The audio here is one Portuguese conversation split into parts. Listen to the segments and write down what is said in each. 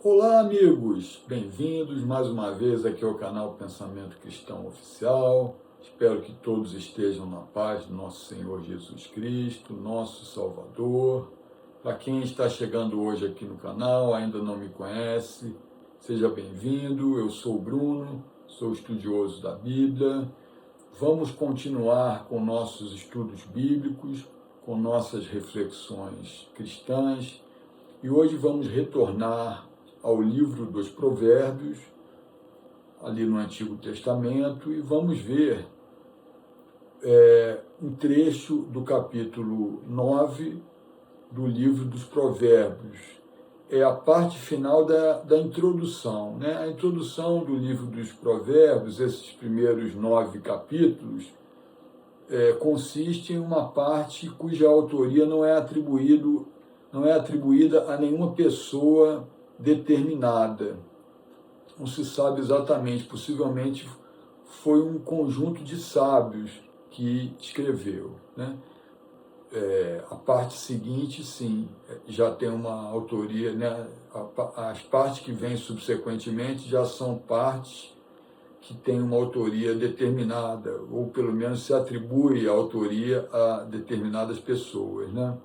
Olá, amigos! Bem-vindos mais uma vez aqui ao canal Pensamento Cristão Oficial. Espero que todos estejam na paz do nosso Senhor Jesus Cristo, nosso Salvador. Para quem está chegando hoje aqui no canal, ainda não me conhece, seja bem-vindo. Eu sou o Bruno, sou estudioso da Bíblia. Vamos continuar com nossos estudos bíblicos, com nossas reflexões cristãs. E hoje vamos retornar ao livro dos Provérbios, ali no Antigo Testamento, e vamos ver um trecho do capítulo 9 do livro dos Provérbios. É a parte final da introdução, né? A introdução do livro dos Provérbios, esses primeiros 9 capítulos, consiste em uma parte cuja autoria não é atribuída a nenhuma pessoa determinada. Não se sabe exatamente, possivelmente foi um conjunto de sábios que escreveu, né? A parte seguinte, sim, já tem uma autoria, né? As partes que vêm subsequentemente já são partes que têm uma autoria determinada, ou pelo menos se atribui a autoria a determinadas pessoas, né?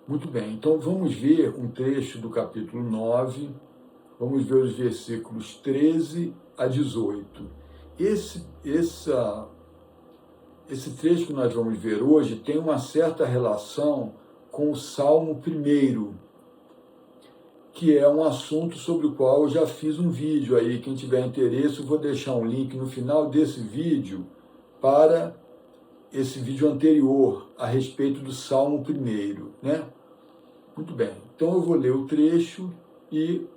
Muito bem, então vamos ver um trecho do capítulo 9, vamos ver os versículos 13 a 18. Esse trecho que nós vamos ver hoje tem uma certa relação com o Salmo 1, que é um assunto sobre o qual eu já fiz um vídeo aí. Quem tiver interesse, eu vou deixar um link no final desse vídeo para esse vídeo anterior a respeito do Salmo 1, né? Muito bem, então eu vou ler o trecho e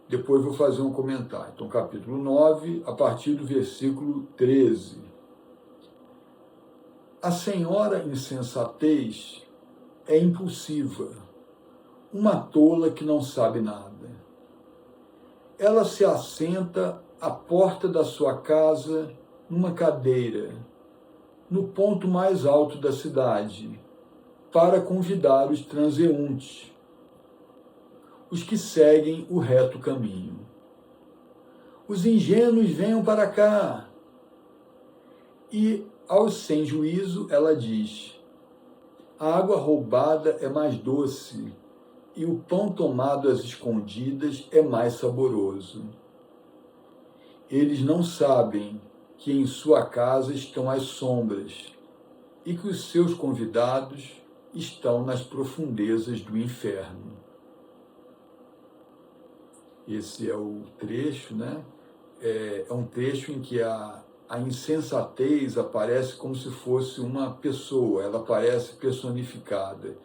depois vou fazer um comentário. Então, capítulo 9, a partir do versículo 13. A senhora insensatez é impulsiva, uma tola que não sabe nada. Ela se assenta à porta da sua casa, numa cadeira, no ponto mais alto da cidade, para convidar os transeuntes, os que seguem o reto caminho. Os ingênuos venham para cá. E aos sem juízo ela diz: a água roubada é mais doce, e o pão tomado às escondidas é mais saboroso. Eles não sabem que em sua casa estão as sombras, e que os seus convidados estão nas profundezas do inferno. Esse é o trecho, né? É um trecho em que a insensatez aparece como se fosse uma pessoa, ela aparece personificada.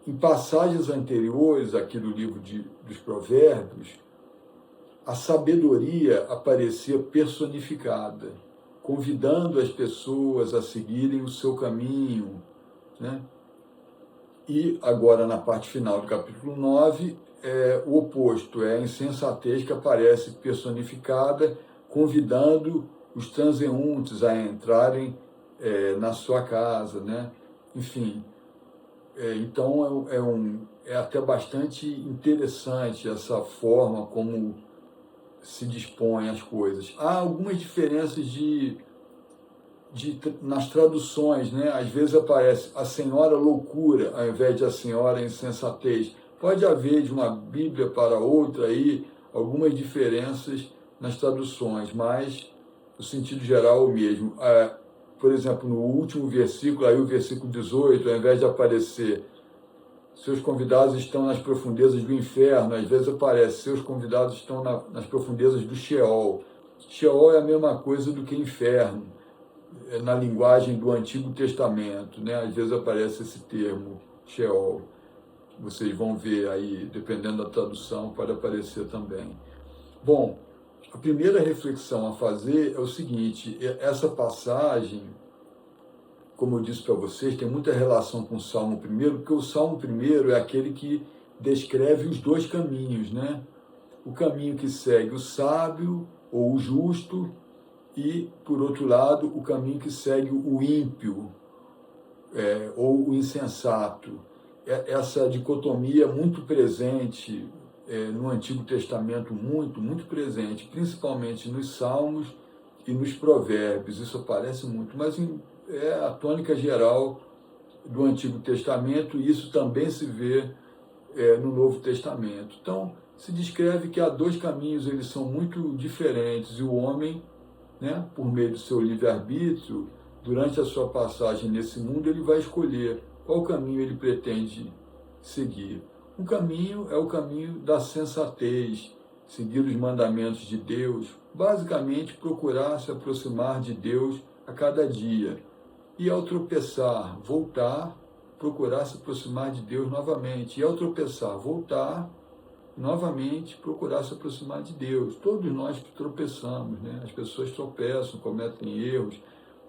Em passagens anteriores aqui do livro dos Provérbios, a sabedoria aparecia personificada, convidando as pessoas a seguirem o seu caminho, né? E agora, na parte final do capítulo 9, é o oposto, é a insensatez que aparece personificada, convidando os transeuntes a entrarem na sua casa, né? Enfim, então é até bastante interessante essa forma como se dispõem as coisas. Há algumas diferenças nas traduções, né? Às vezes aparece a senhora loucura ao invés de a senhora insensatez. Pode haver de uma Bíblia para outra aí algumas diferenças nas traduções, mas o sentido geral é o mesmo. Por exemplo, no último versículo, aí o versículo 18, ao invés de aparecer seus convidados estão nas profundezas do inferno, às vezes aparece seus convidados estão nas profundezas do Sheol. Sheol é a mesma coisa do que inferno, na linguagem do Antigo Testamento, né? Às vezes aparece esse termo, Sheol. Vocês vão ver aí, dependendo da tradução, pode aparecer também. Bom, a primeira reflexão a fazer é o seguinte: essa passagem, como eu disse para vocês, tem muita relação com o Salmo 1, porque o Salmo 1 é aquele que descreve os dois caminhos, né? O caminho que segue o sábio ou o justo, e, por outro lado, o caminho que segue o ímpio ou o insensato. essa dicotomia muito presente no Antigo Testamento, muito presente, principalmente nos Salmos e nos Provérbios, isso aparece muito, mas é a tônica geral do Antigo Testamento, e isso também se vê no Novo Testamento. Então, se descreve que há dois caminhos, eles são muito diferentes, e o homem, né, por meio do seu livre-arbítrio, durante a sua passagem nesse mundo, ele vai escolher qual caminho ele pretende seguir. Um caminho é o caminho da sensatez, seguir os mandamentos de Deus, basicamente procurar se aproximar de Deus a cada dia. E ao tropeçar, voltar, procurar se aproximar de Deus novamente. E ao tropeçar, voltar, novamente procurar se aproximar de Deus. Todos nós tropeçamos, né? As pessoas tropeçam, cometem erros,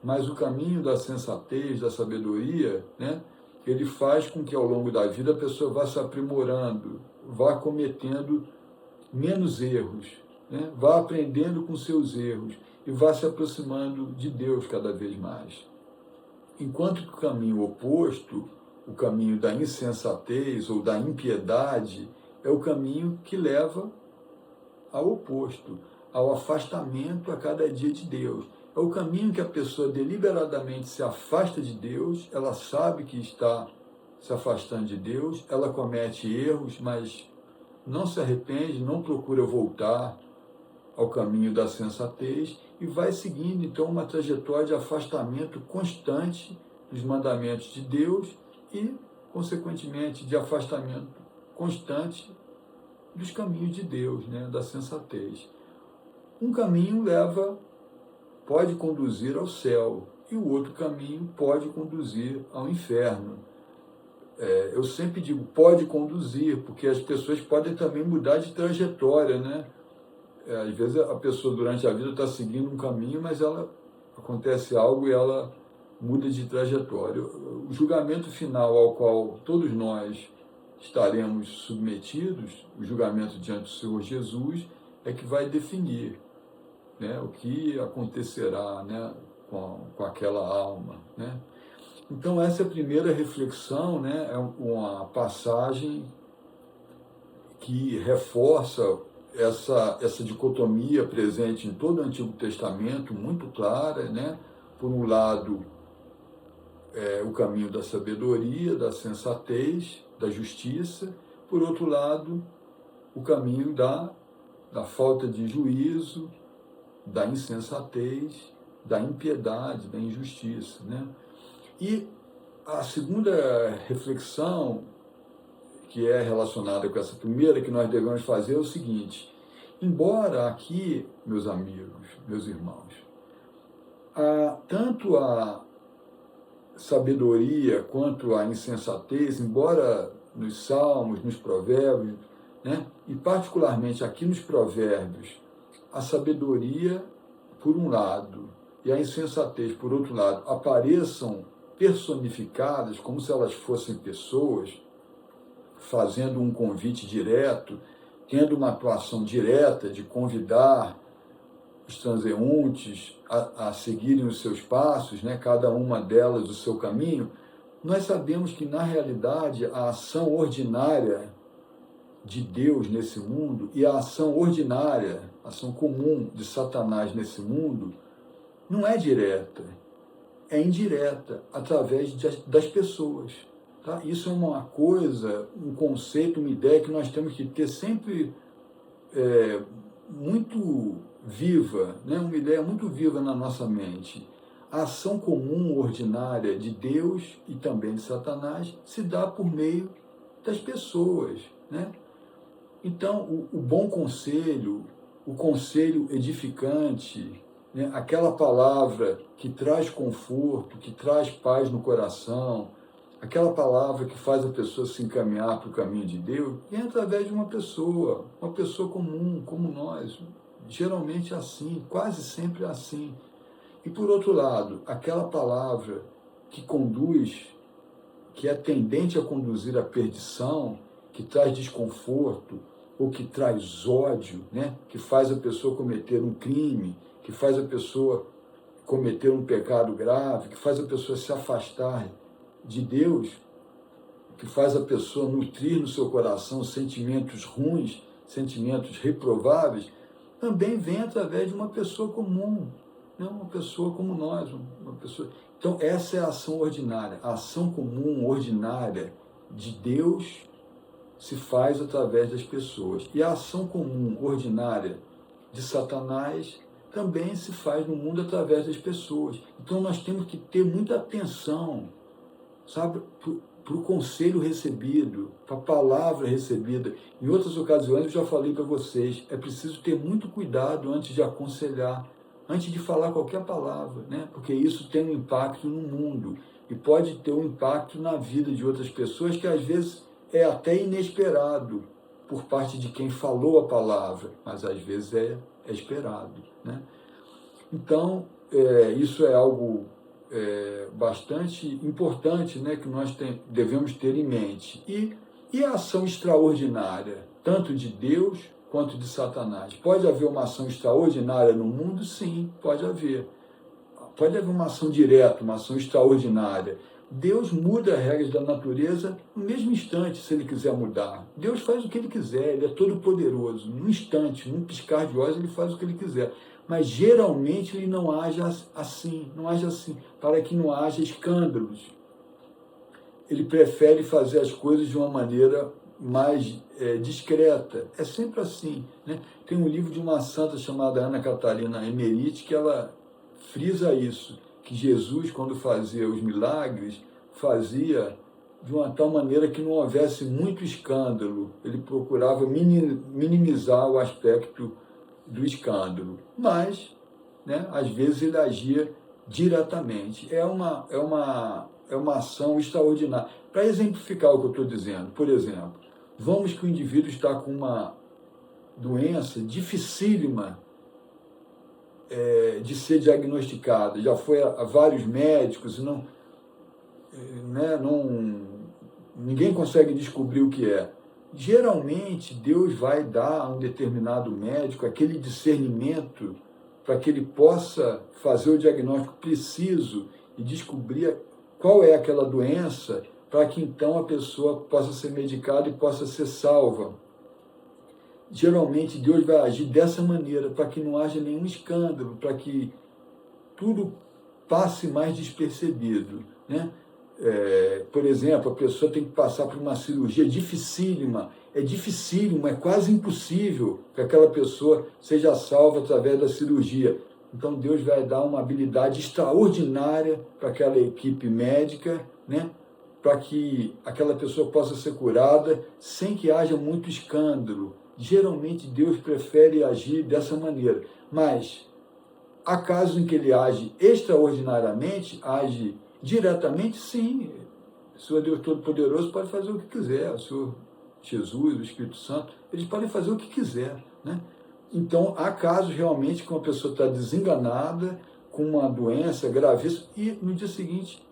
mas o caminho da sensatez, da sabedoria, né, ele faz com que ao longo da vida a pessoa vá se aprimorando, vá cometendo menos erros, né, vá aprendendo com seus erros e vá se aproximando de Deus cada vez mais. Enquanto que o caminho oposto, o caminho da insensatez ou da impiedade, é o caminho que leva ao oposto, ao afastamento a cada dia de Deus. É o caminho que a pessoa deliberadamente se afasta de Deus, ela sabe que está se afastando de Deus, ela comete erros, mas não se arrepende, não procura voltar ao caminho da sensatez e vai seguindo, então, uma trajetória de afastamento constante dos mandamentos de Deus e, consequentemente, de afastamento constante dos caminhos de Deus, né, da sensatez. Um caminho pode conduzir ao céu e o outro caminho pode conduzir ao inferno. Eu sempre digo pode conduzir, porque as pessoas podem também mudar de trajetória, né? Às vezes a pessoa durante a vida está seguindo um caminho, mas acontece algo e ela muda de trajetória. O julgamento final ao qual todos nós estaremos submetidos, o julgamento diante do Senhor Jesus, é que vai definir, né, o que acontecerá, né, com aquela alma, né? Então essa é a primeira reflexão, né, é uma passagem que reforça essa dicotomia presente em todo o Antigo Testamento, muito clara, né? Por um lado, o caminho da sabedoria, da sensatez, da justiça, por outro lado, o caminho da falta de juízo, da insensatez, da impiedade, da injustiça, né? E a segunda reflexão, que é relacionada com essa primeira, que nós devemos fazer, é o seguinte: embora aqui, meus amigos, meus irmãos, tanto a sabedoria quanto a insensatez, embora nos Salmos, nos Provérbios, né, e particularmente aqui nos Provérbios, a sabedoria, por um lado, e a insensatez, por outro lado, apareçam personificadas como se elas fossem pessoas, fazendo um convite direto, tendo uma atuação direta de convidar os transeuntes a seguirem os seus passos, né, cada uma delas o seu caminho, nós sabemos que, na realidade, a ação ordinária de Deus nesse mundo e a ação ordinária, a ação comum de Satanás nesse mundo, não é direta, é indireta, através das pessoas. Tá? Isso é uma coisa, um conceito, uma ideia que nós temos que ter sempre muito viva, né? Uma ideia muito viva na nossa mente. A ação comum, ordinária de Deus e também de Satanás se dá por meio das pessoas, né? Então, o bom conselho, o conselho edificante, né? Aquela palavra que traz conforto, que traz paz no coração, aquela palavra que faz a pessoa se encaminhar para o caminho de Deus, é através de uma pessoa comum, como nós. Geralmente é assim, quase sempre é assim. E por outro lado, aquela palavra que conduz, que é tendente a conduzir à perdição, que traz desconforto, ou que traz ódio, né? Que faz a pessoa cometer um crime, que faz a pessoa cometer um pecado grave, que faz a pessoa se afastar de Deus, que faz a pessoa nutrir no seu coração sentimentos ruins, sentimentos reprováveis, também vem através de uma pessoa comum, né? Uma pessoa como nós, uma pessoa. Então, essa é a ação ordinária. A ação comum, ordinária de Deus se faz através das pessoas. E a ação comum, ordinária de Satanás também se faz no mundo através das pessoas. Então, nós temos que ter muita atenção, sabe, para o conselho recebido, para a palavra recebida. Em outras ocasiões eu já falei para vocês, é preciso ter muito cuidado antes de aconselhar, antes de falar qualquer palavra, né? Porque isso tem um impacto no mundo e pode ter um impacto na vida de outras pessoas que às vezes é até inesperado por parte de quem falou a palavra, mas às vezes é esperado, né? Então, isso é algo bastante importante, né, que nós devemos ter em mente. E a ação extraordinária, tanto de Deus quanto de Satanás. Pode haver uma ação extraordinária no mundo? Sim, pode haver. Pode haver uma ação direta, uma ação extraordinária. Deus muda as regras da natureza no mesmo instante, se Ele quiser mudar. Deus faz o que Ele quiser, Ele é todo poderoso. Num instante, num piscar de olhos, Ele faz o que Ele quiser. Mas geralmente Ele não age assim, para que não haja escândalos. Ele prefere fazer as coisas de uma maneira mais discreta. É sempre assim, né? Tem um livro de uma santa chamada Ana Catarina Emmerich que ela frisa isso, que Jesus, quando fazia os milagres, fazia de uma tal maneira que não houvesse muito escândalo. Ele procurava minimizar o aspecto do escândalo, mas, né, às vezes ele agia diretamente. É uma ação extraordinária. Para exemplificar o que eu estou dizendo, por exemplo, vamos que o indivíduo está com uma doença dificílima de ser diagnosticada, já foi a vários médicos, ninguém consegue descobrir o que é. Geralmente, Deus vai dar a um determinado médico aquele discernimento para que ele possa fazer o diagnóstico preciso e descobrir qual é aquela doença, para que então a pessoa possa ser medicada e possa ser salva. Geralmente, Deus vai agir dessa maneira, para que não haja nenhum escândalo, para que tudo passe mais despercebido, né? Por exemplo, a pessoa tem que passar por uma cirurgia dificílima, é quase impossível que aquela pessoa seja salva através da cirurgia. Então Deus vai dar uma habilidade extraordinária para aquela equipe médica, né, para que aquela pessoa possa ser curada sem que haja muito escândalo. Geralmente Deus prefere agir dessa maneira, mas há casos em que ele age extraordinariamente, age diretamente, sim. O Senhor Deus Todo-Poderoso pode fazer o que quiser, o Senhor Jesus, o Espírito Santo, eles podem fazer o que quiser, né? Então, há casos realmente que uma pessoa está desenganada, com uma doença gravíssima, e no dia seguinte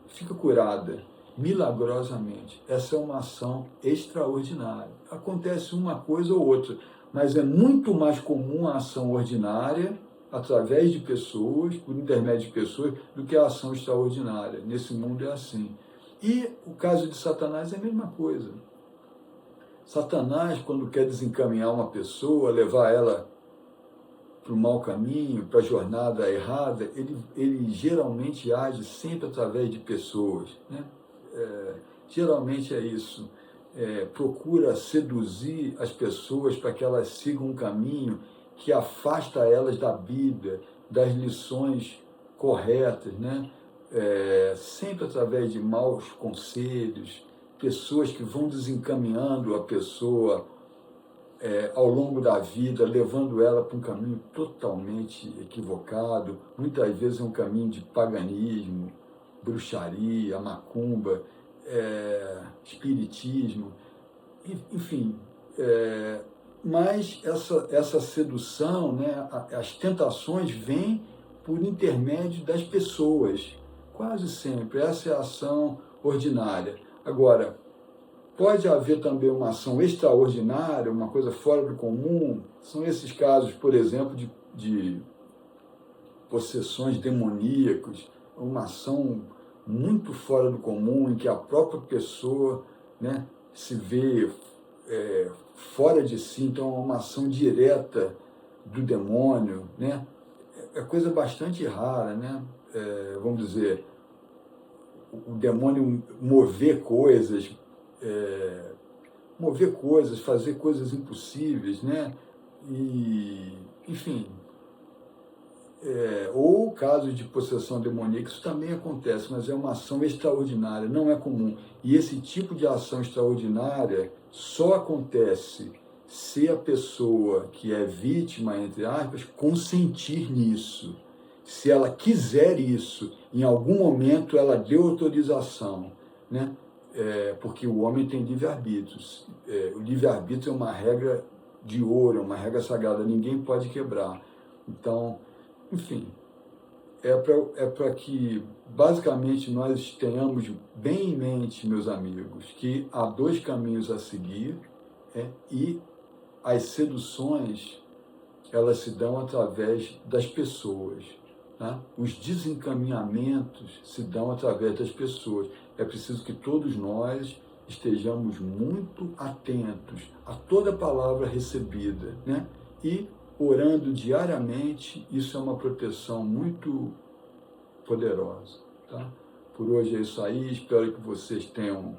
fica curada, milagrosamente. Essa é uma ação extraordinária. Acontece uma coisa ou outra, mas é muito mais comum a ação ordinária, através de pessoas, por intermédio de pessoas, do que a ação extraordinária. Nesse mundo é assim. E o caso de Satanás é a mesma coisa. Satanás, quando quer desencaminhar uma pessoa, levar ela para o mau caminho, para a jornada errada, ele geralmente age sempre através de pessoas, né? Geralmente é isso. Procura seduzir as pessoas para que elas sigam um caminho que afasta elas da Bíblia, das lições corretas, né? Sempre através de maus conselhos, pessoas que vão desencaminhando a pessoa ao longo da vida, levando ela para um caminho totalmente equivocado. Muitas vezes é um caminho de paganismo, bruxaria, macumba, espiritismo, enfim. Mas essa sedução, né, as tentações vêm por intermédio das pessoas, quase sempre. Essa é a ação ordinária. Agora, pode haver também uma ação extraordinária, uma coisa fora do comum. São esses casos, por exemplo, de possessões demoníacas, uma ação muito fora do comum, em que a própria pessoa, né, se vê fora de si, então é uma ação direta do demônio, né? É coisa bastante rara, né? Vamos dizer, o demônio mover coisas, fazer coisas impossíveis, né? E, enfim, ou casos de possessão demoníaca, isso também acontece, mas é uma ação extraordinária, não é comum. E esse tipo de ação extraordinária só acontece se a pessoa que é vítima, entre aspas, consentir nisso. Se ela quiser isso, em algum momento ela deu autorização, né? Porque o homem tem livre-arbítrio. O livre-arbítrio é uma regra de ouro, é uma regra sagrada, ninguém pode quebrar. Então, enfim, é para que, basicamente, nós tenhamos bem em mente, meus amigos, que há dois caminhos a seguir, e as seduções, elas se dão através das pessoas, né? Os desencaminhamentos se dão através das pessoas. É preciso que todos nós estejamos muito atentos a toda palavra recebida, né? E orando diariamente, isso é uma proteção muito poderosa, tá? Por hoje é isso aí, espero que vocês tenham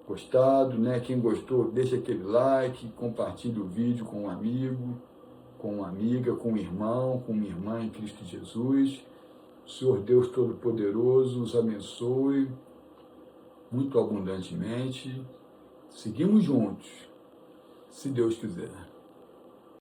gostado, né? Quem gostou, deixa aquele like, compartilhe o vídeo com um amigo, com uma amiga, com um irmão, com uma irmã em Cristo Jesus. O Senhor Deus Todo-Poderoso os abençoe muito abundantemente. Seguimos juntos, se Deus quiser.